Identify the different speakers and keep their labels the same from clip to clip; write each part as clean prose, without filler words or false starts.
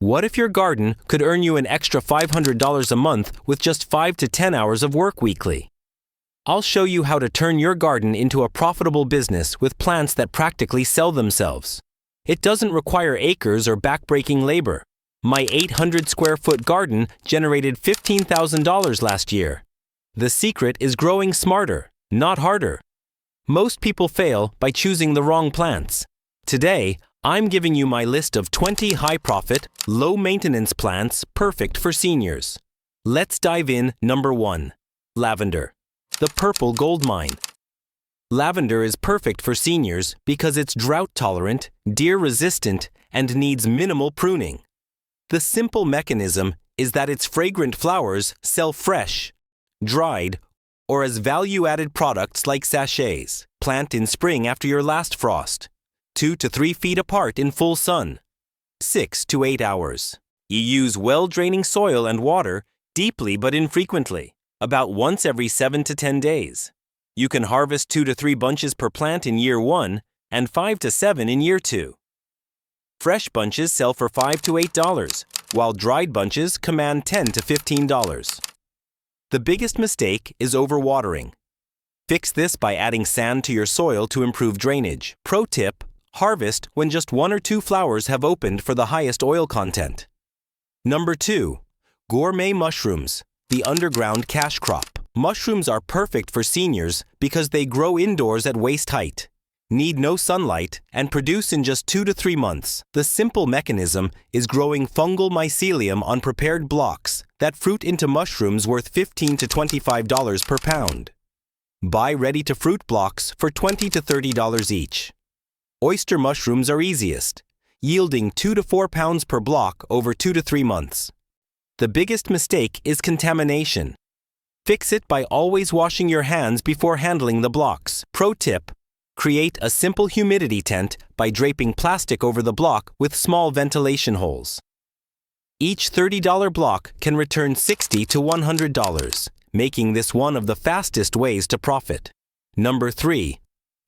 Speaker 1: What if your garden could earn you an extra $500 a month with just 5 to 10 hours of work weekly? I'll show you how to turn your garden into a profitable business with plants that practically sell themselves. It doesn't require acres or backbreaking labor. My 800 square foot garden generated $15,000 last year. The secret is growing smarter, not harder. Most people fail by choosing the wrong plants. Today, I'm giving you my list of 20 high-profit, low-maintenance plants perfect for seniors. Let's dive in. Number 1. Lavender, the purple goldmine. Lavender is perfect for seniors because it's drought-tolerant, deer-resistant, and needs minimal pruning. The simple mechanism is that its fragrant flowers sell fresh, dried, or as value-added products like sachets. Plant in spring after your last frost. 2 to 3 feet apart in full sun. 6 to 8 hours. You use well-draining soil and water deeply but infrequently, about once every 7 to 10 days. You can harvest 2 to 3 bunches per plant in year 1 and 5 to 7 in year 2. Fresh bunches sell for $5 to $8, while dried bunches command $10 to $15. The biggest mistake is overwatering. Fix this by adding sand to your soil to improve drainage. Pro tip: harvest when just 1 or 2 flowers have opened for the highest oil content. Number 2. Gourmet mushrooms, the underground cash crop. Mushrooms are perfect for seniors because they grow indoors at waist height, need no sunlight, and produce in just 2 to 3 months. The simple mechanism is growing fungal mycelium on prepared blocks that fruit into mushrooms worth $15 to $25 per pound. Buy ready-to-fruit blocks for $20 to $30 each. Oyster mushrooms are easiest, yielding 2 to 4 pounds per block over 2 to 3 months. The biggest mistake is contamination. Fix it by always washing your hands before handling the blocks. Pro tip: create a simple humidity tent by draping plastic over the block with small ventilation holes. Each $30 block can return $60 to $100, making this one of the fastest ways to profit. Number 3.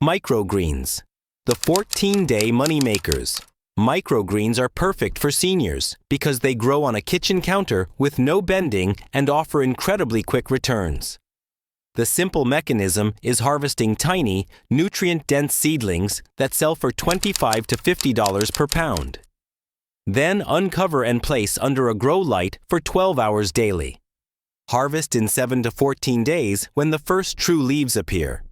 Speaker 1: Microgreens, the 14-day money makers. Microgreens are perfect for seniors because they grow on a kitchen counter with no bending and offer incredibly quick returns. The simple mechanism is harvesting tiny, nutrient-dense seedlings that sell for $25 to $50 per pound. Then uncover and place under a grow light for 12 hours daily. Harvest in 7 to 14 days when the first true leaves appear.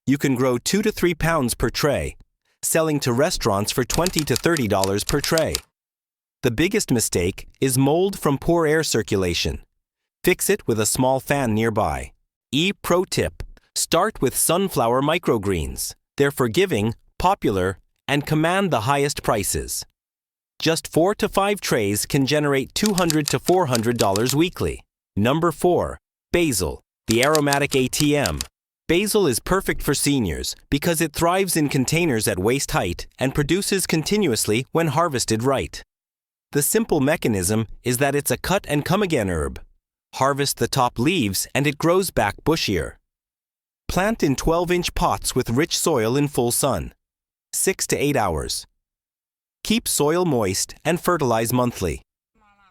Speaker 1: You can grow 2 to 3 pounds per tray, selling to restaurants for $20 to $30 per tray. The biggest mistake is mold from poor air circulation. Fix it with a small fan nearby. Pro tip: start with sunflower microgreens. They're forgiving, popular, and command the highest prices. Just 4 to 5 trays can generate $200 to $400 weekly. Number 4. Basil, the aromatic ATM. Basil is perfect for seniors because it thrives in containers at waist height and produces continuously when harvested right. The simple mechanism is that it's a cut-and-come-again herb. Harvest the top leaves and it grows back bushier. Plant in 12-inch pots with rich soil in full sun. 6 to 8 hours. Keep soil moist and fertilize monthly.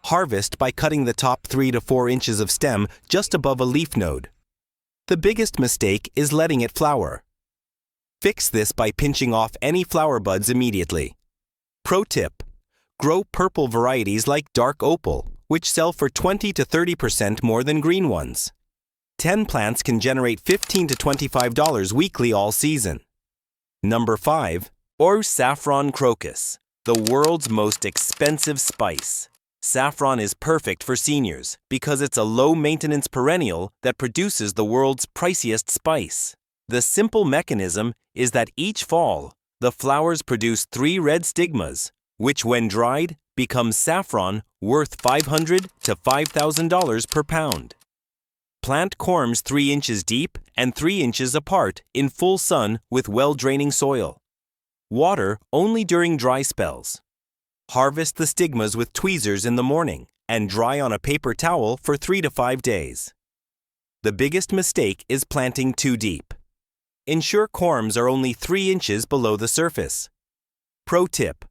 Speaker 1: Harvest by cutting the top 3 to 4 inches of stem just above a leaf node. The biggest mistake is letting it flower. Fix this by pinching off any flower buds immediately. Pro tip: grow purple varieties like dark opal, which sell for 20 to 30% more than green ones. 10 plants can generate $15 to $25 weekly all season. Number 5. Saffron crocus, the world's most expensive spice. Saffron is perfect for seniors because it's a low-maintenance perennial that produces the world's priciest spice. The simple mechanism is that each fall, the flowers produce 3 red stigmas, which when dried, become saffron worth $500 to $5,000 per pound. Plant corms 3 inches deep and 3 inches apart in full sun with well-draining soil. Water only during dry spells. Harvest the stigmas with tweezers in the morning and dry on a paper towel for 3 to 5 days. The biggest mistake is planting too deep. Ensure corms are only 3 inches below the surface. Pro tip: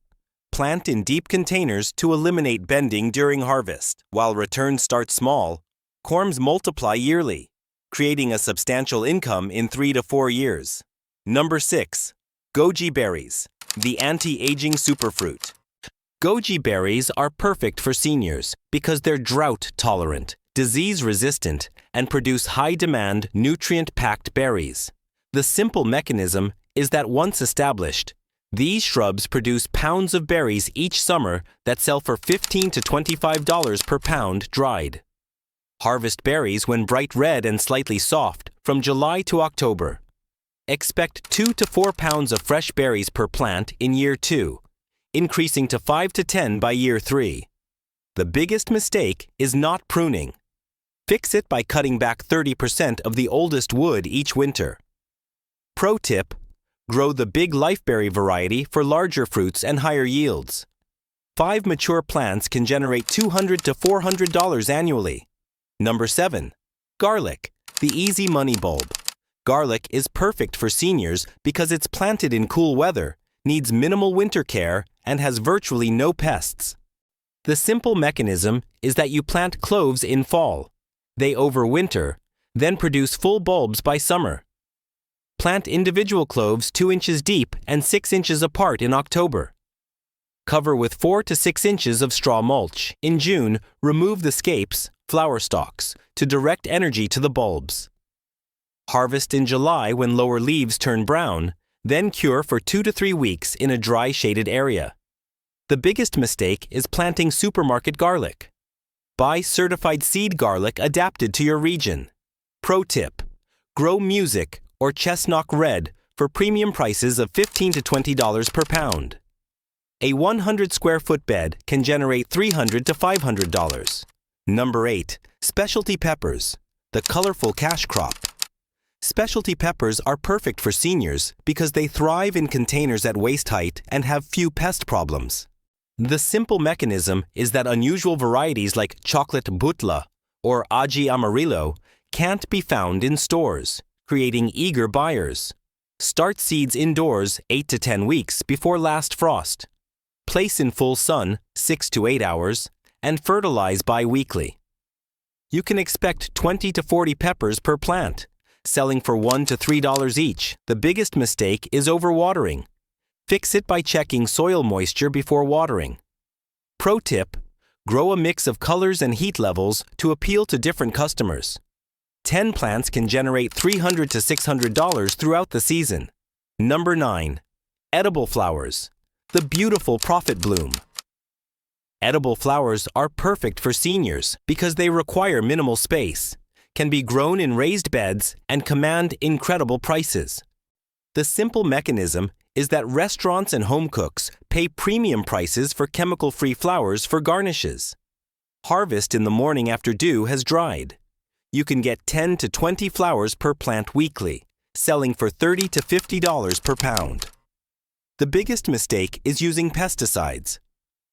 Speaker 1: plant in deep containers to eliminate bending during harvest. While returns start small, corms multiply yearly, creating a substantial income in 3 to 4 years. Number 6. Goji berries, the anti-aging superfruit. Goji berries are perfect for seniors because they're drought-tolerant, disease-resistant, and produce high-demand, nutrient-packed berries. The simple mechanism is that once established, these shrubs produce pounds of berries each summer that sell for $15 to $25 per pound dried. Harvest berries when bright red and slightly soft from July to October. Expect 2 to 4 pounds of fresh berries per plant in year 2, increasing to 5 to 10 by year 3. The biggest mistake is not pruning. Fix it by cutting back 30% of the oldest wood each winter. Pro tip: grow the big lifeberry variety for larger fruits and higher yields. 5 mature plants can generate $200 to $400 annually. Number 7. Garlic, the easy money bulb. Garlic is perfect for seniors because it's planted in cool weather, needs minimal winter care, and has virtually no pests. The simple mechanism is that you plant cloves in fall. They overwinter, then produce full bulbs by summer. Plant individual cloves 2 inches deep and 6 inches apart in October. Cover with 4 to 6 inches of straw mulch. In June, remove the scapes, flower stalks, to direct energy to the bulbs. Harvest in July when lower leaves turn brown, then cure for 2 to 3 weeks in a dry, shaded area. The biggest mistake is planting supermarket garlic. Buy certified seed garlic adapted to your region. Pro tip: grow music or chestnut red for premium prices of $15 to $20 per pound. A 100 square foot bed can generate $300 to $500. Number 8. Specialty peppers, the colorful cash crop. Specialty peppers are perfect for seniors because they thrive in containers at waist height and have few pest problems. The simple mechanism is that unusual varieties like chocolate butla or aji amarillo can't be found in stores, creating eager buyers. Start seeds indoors 8 to 10 weeks before last frost. Place in full sun 6 to 8 hours and fertilize bi-weekly. You can expect 20 to 40 peppers per plant, selling for $1 to $3 each. The biggest mistake is overwatering. Fix it by checking soil moisture before watering. Pro tip: grow a mix of colors and heat levels to appeal to different customers. 10 plants can generate $300 to $600 throughout the season. Number 9. Edible flowers, the beautiful profit bloom. Edible flowers are perfect for seniors because they require minimal space, can be grown in raised beds, and command incredible prices. The simple mechanism is that restaurants and home cooks pay premium prices for chemical-free flowers for garnishes. Harvest in the morning after dew has dried. You can get 10 to 20 flowers per plant weekly, selling for $30 to $50 per pound. The biggest mistake is using pesticides.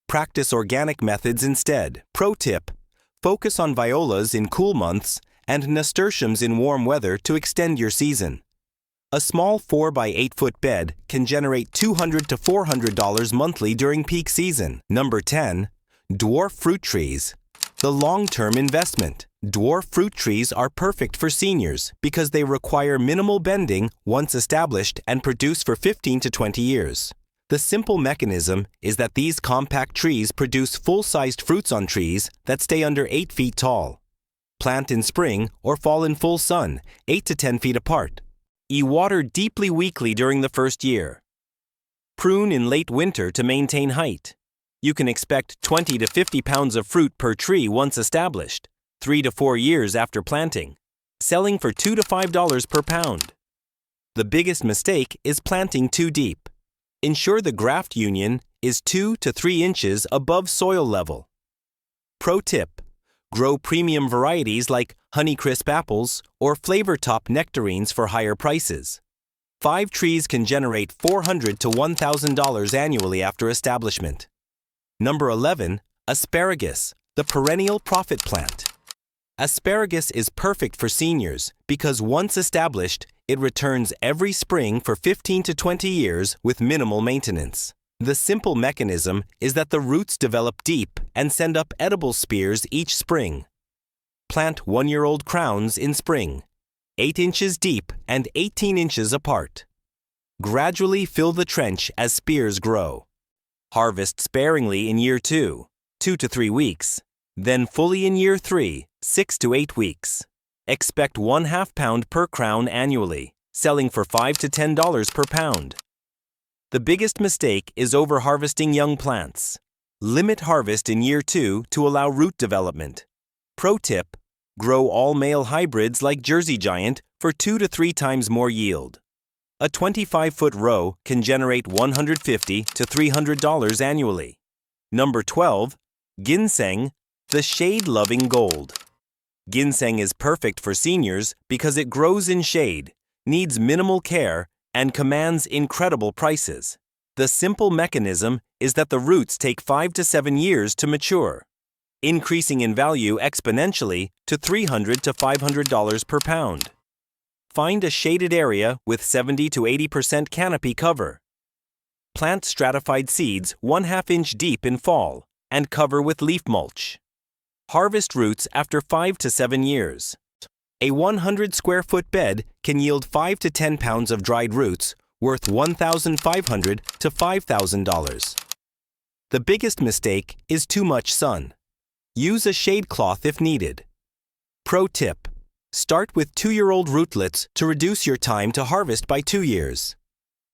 Speaker 1: Practice organic methods instead. Pro tip: focus on violas in cool months and nasturtiums in warm weather to extend your season. A small 4 by 8 foot bed can generate $200 to $400 monthly during peak season. Number 10. Dwarf fruit trees, the long-term investment. Dwarf fruit trees are perfect for seniors because they require minimal bending once established and produce for 15 to 20 years. The simple mechanism is that these compact trees produce full-sized fruits on trees that stay under 8 feet tall. Plant in spring or fall in full sun, 8 to 10 feet apart. Water deeply weekly during the first year. Prune in late winter to maintain height. You can expect 20 to 50 pounds of fruit per tree once established, 3 to 4 years after planting, selling for $2 to $5 per pound. The biggest mistake is planting too deep. Ensure the graft union is 2 to 3 inches above soil level. Pro tip: grow premium varieties like Honeycrisp apples or Flavor Top nectarines for higher prices. 5 trees can generate $400 to $1,000 annually after establishment. Number 11. Asparagus, the perennial profit plant. Asparagus is perfect for seniors because once established, it returns every spring for 15 to 20 years with minimal maintenance. The simple mechanism is that the roots develop deep and send up edible spears each spring. Plant one-year-old crowns in spring, 8 inches deep and 18 inches apart. Gradually fill the trench as spears grow. Harvest sparingly in year 2, 2 to 3 weeks, then fully in year 3, 6 to 8 weeks. Expect 1/2 pound per crown annually, selling for $5 to $10 per pound. The biggest mistake is over-harvesting young plants. Limit harvest in year 2 to allow root development. Pro tip: grow all male hybrids like Jersey Giant for 2 to 3 times more yield. A 25-foot row can generate $150 to $300 annually. Number 12. Ginseng, the shade-loving gold. Ginseng is perfect for seniors because it grows in shade, needs minimal care, and commands incredible prices. The simple mechanism is that the roots take 5 to 7 years to mature, increasing in value exponentially to $300 to $500 per pound. Find a shaded area with 70 to 80% canopy cover. Plant stratified seeds 1/2 inch deep in fall and cover with leaf mulch. Harvest roots after 5 to 7 years. A 100 square foot bed can yield 5 to 10 pounds of dried roots worth $1,500 to $5,000. The biggest mistake is too much sun. Use a shade cloth if needed. Pro tip: start with 2-year-old rootlets to reduce your time to harvest by 2 years.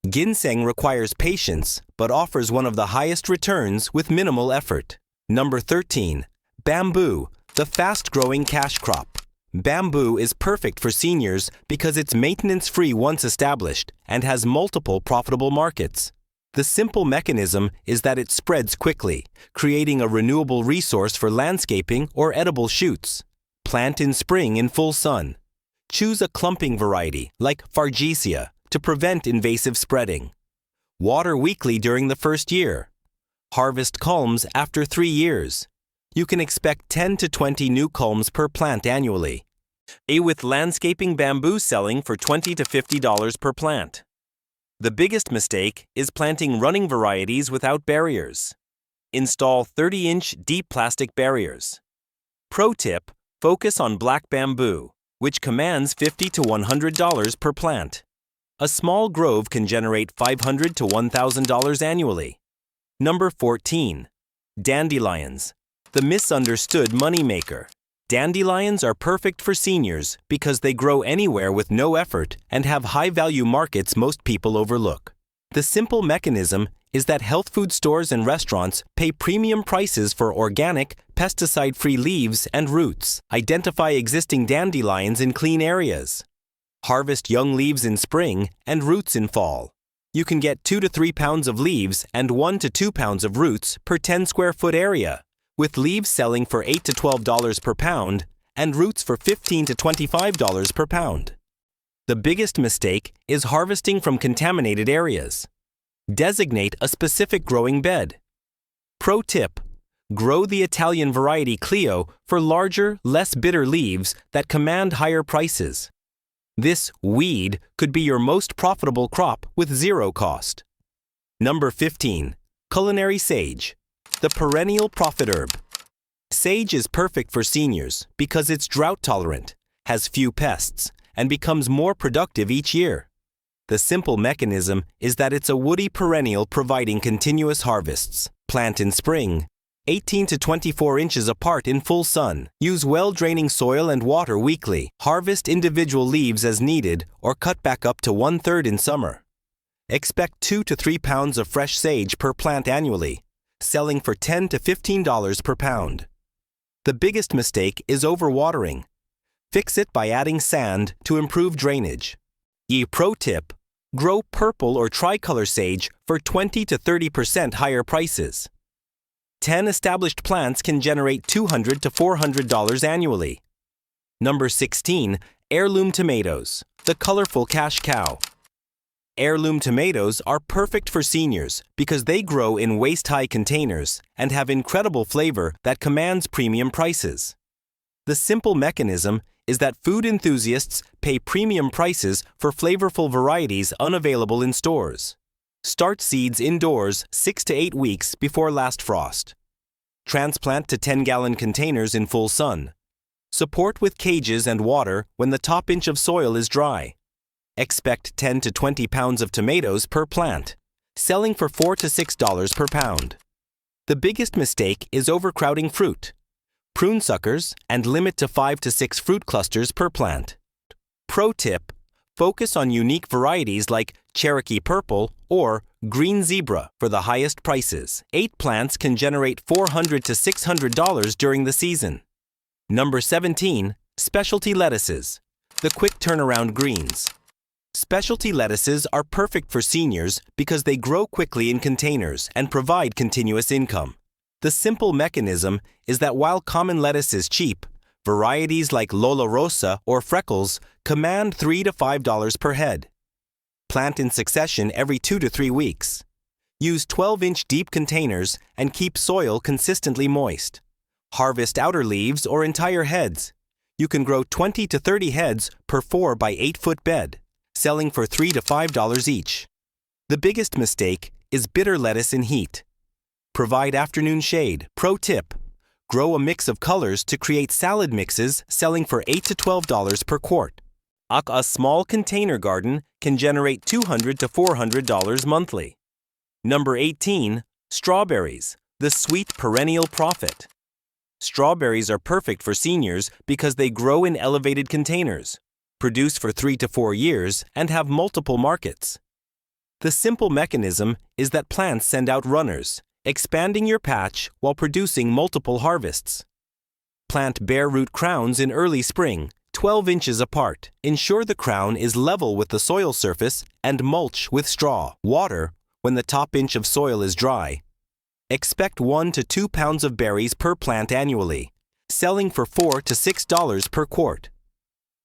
Speaker 1: Ginseng requires patience but offers one of the highest returns with minimal effort. Number 13. Bamboo, the fast-growing cash crop. Bamboo is perfect for seniors because it's maintenance-free once established and has multiple profitable markets. The simple mechanism is that it spreads quickly, creating a renewable resource for landscaping or edible shoots. Plant in spring in full sun. Choose a clumping variety like Fargesia to prevent invasive spreading. Water weekly during the first year. Harvest culms after 3 years. You can expect 10 to 20 new culms per plant annually. With landscaping bamboo selling for $20 to $50 per plant. The biggest mistake is planting running varieties without barriers. Install 30-inch deep plastic barriers. Pro tip: focus on black bamboo, which commands $50 to $100 per plant. A small grove can generate $500 to $1,000 annually. Number 14. Dandelions, the misunderstood moneymaker. Dandelions are perfect for seniors because they grow anywhere with no effort and have high-value markets most people overlook. The simple mechanism is that health food stores and restaurants pay premium prices for organic, pesticide-free leaves and roots. Identify existing dandelions in clean areas. Harvest young leaves in spring and roots in fall. You can get 2 to 3 pounds of leaves and 1 to 2 pounds of roots per 10 square foot area, with leaves selling for $8 to $12 per pound and roots for $15 to $25 per pound. The biggest mistake is harvesting from contaminated areas. Designate a specific growing bed. Pro tip: grow the Italian variety Clio for larger, less bitter leaves that command higher prices. This weed could be your most profitable crop with zero cost. Number 15. Culinary sage, the perennial profit herb. Sage is perfect for seniors because it's drought tolerant, has few pests, and becomes more productive each year. The simple mechanism is that it's a woody perennial providing continuous harvests. Plant in spring, 18 to 24 inches apart in full sun. Use well-draining soil and water weekly. Harvest individual leaves as needed or cut back up to 1/3 in summer. Expect 2 to 3 pounds of fresh sage per plant annually, selling for $10 to $15 per pound. The biggest mistake is overwatering. Fix it by adding sand to improve drainage. Pro tip: grow purple or tricolor sage for 20 to 30% higher prices. 10 established plants can generate $200 to $400 annually. Number 16. Heirloom tomatoes, the colorful cash cow. Heirloom tomatoes are perfect for seniors because they grow in waist-high containers and have incredible flavor that commands premium prices. The simple mechanism is that food enthusiasts pay premium prices for flavorful varieties unavailable in stores. Start seeds indoors 6 to 8 weeks before last frost. Transplant to 10-gallon containers in full sun. Support with cages and water when the top inch of soil is dry. Expect 10 to 20 pounds of tomatoes per plant, selling for $4 to $6 per pound. The biggest mistake is overcrowding fruit. Prune suckers and limit to 5 to 6 fruit clusters per plant. Pro tip: focus on unique varieties like Cherokee Purple or Green Zebra for the highest prices. 8 plants can generate $400 to $600 during the season. Number 17. Specialty lettuces. The quick turnaround greens. Specialty lettuces are perfect for seniors because they grow quickly in containers and provide continuous income. The simple mechanism is that while common lettuce is cheap, varieties like Lola Rosa or Freckles command $3 to $5 per head. Plant in succession every 2 to 3 weeks. Use 12-inch deep containers and keep soil consistently moist. Harvest outer leaves or entire heads. You can grow 20 to 30 heads per 4 by 8 foot bed, selling for $3 to $5 each. The biggest mistake is bitter lettuce in heat. Provide afternoon shade. Pro tip: grow a mix of colors to create salad mixes selling for $8 to $12 per quart. A small container garden can generate $200 to $400 monthly. Number 18. Strawberries, the sweet perennial prophet. Strawberries are perfect for seniors because they grow in elevated containers, produce for 3 to 4 years, and have multiple markets. The simple mechanism is that plants send out runners, expanding your patch while producing multiple harvests. Plant bare root crowns in early spring, 12 inches apart. Ensure the crown is level with the soil surface and mulch with straw. Water when the top inch of soil is dry. Expect 1 to 2 pounds of berries per plant annually, selling for $4 to $6 per quart.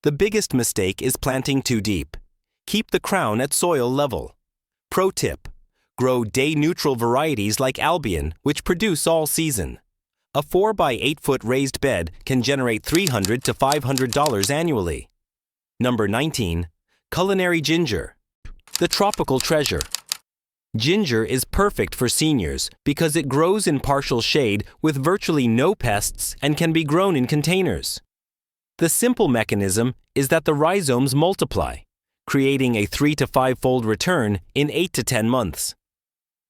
Speaker 1: The biggest mistake is planting too deep. Keep the crown at soil level. Pro tip: grow day-neutral varieties like Albion, which produce all season. A 4 by 8 foot raised bed can generate $300 to $500 annually. Number 19. Culinary ginger, the tropical treasure. Ginger is perfect for seniors because it grows in partial shade with virtually no pests and can be grown in containers. The simple mechanism is that the rhizomes multiply, creating a 3 to 5-fold return in 8 to 10 months.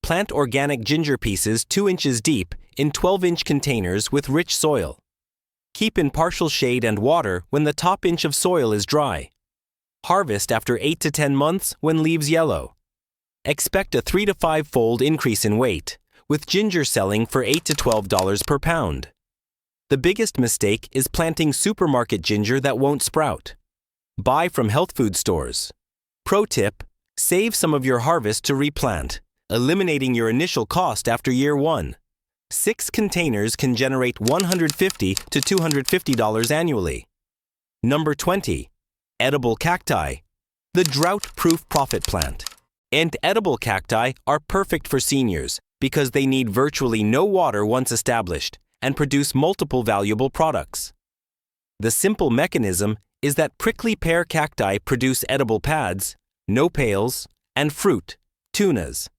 Speaker 1: Plant organic ginger pieces 2 inches deep in 12-inch containers with rich soil. Keep in partial shade and water when the top inch of soil is dry. Harvest after 8 to 10 months when leaves yellow. Expect a 3 to 5-fold increase in weight, with ginger selling for $8 to $12 per pound. The biggest mistake is planting supermarket ginger that won't sprout. Buy from health food stores. Pro tip: save some of your harvest to replant, eliminating your initial cost after year 1. 6 containers can generate $150 to $250 annually. Number 20. Edible cacti, the drought-proof profit plant. And edible cacti are perfect for seniors because they need virtually no water once established and produce multiple valuable products. The simple mechanism is that prickly pear cacti produce edible pads, nopales, and fruit, tunas.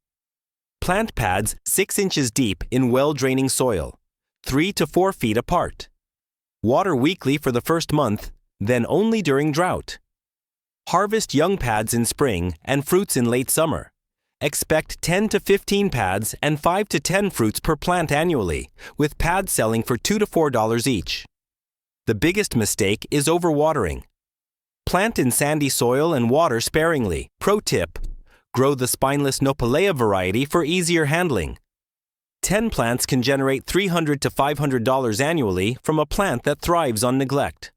Speaker 1: Plant pads 6 inches deep in well-draining soil, 3 to 4 feet apart. Water weekly for the first month, then only during drought. Harvest young pads in spring and fruits in late summer. Expect 10 to 15 pads and 5 to 10 fruits per plant annually, with pads selling for $2 to $4 each. The biggest mistake is overwatering. Plant in sandy soil and water sparingly. Pro tip: grow the spineless nopalea variety for easier handling. 10 plants can generate $300 to $500 annually from a plant that thrives on neglect.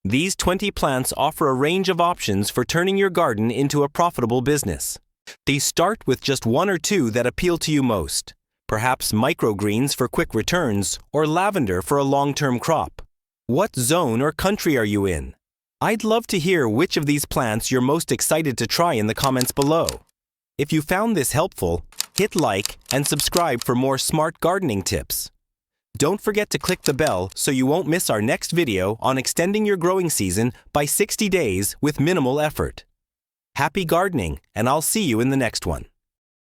Speaker 1: These 20 plants offer a range of options for turning your garden into a profitable business. They start with just 1 or 2 that appeal to you most, perhaps microgreens for quick returns or lavender for a long-term crop. What zone or country are you in? I'd love to hear which of these plants you're most excited to try in the comments below. If you found this helpful, hit like and subscribe for more smart gardening tips. Don't forget to click the bell so you won't miss our next video on extending your growing season by 60 days with minimal effort. Happy gardening, and I'll see you in the next one.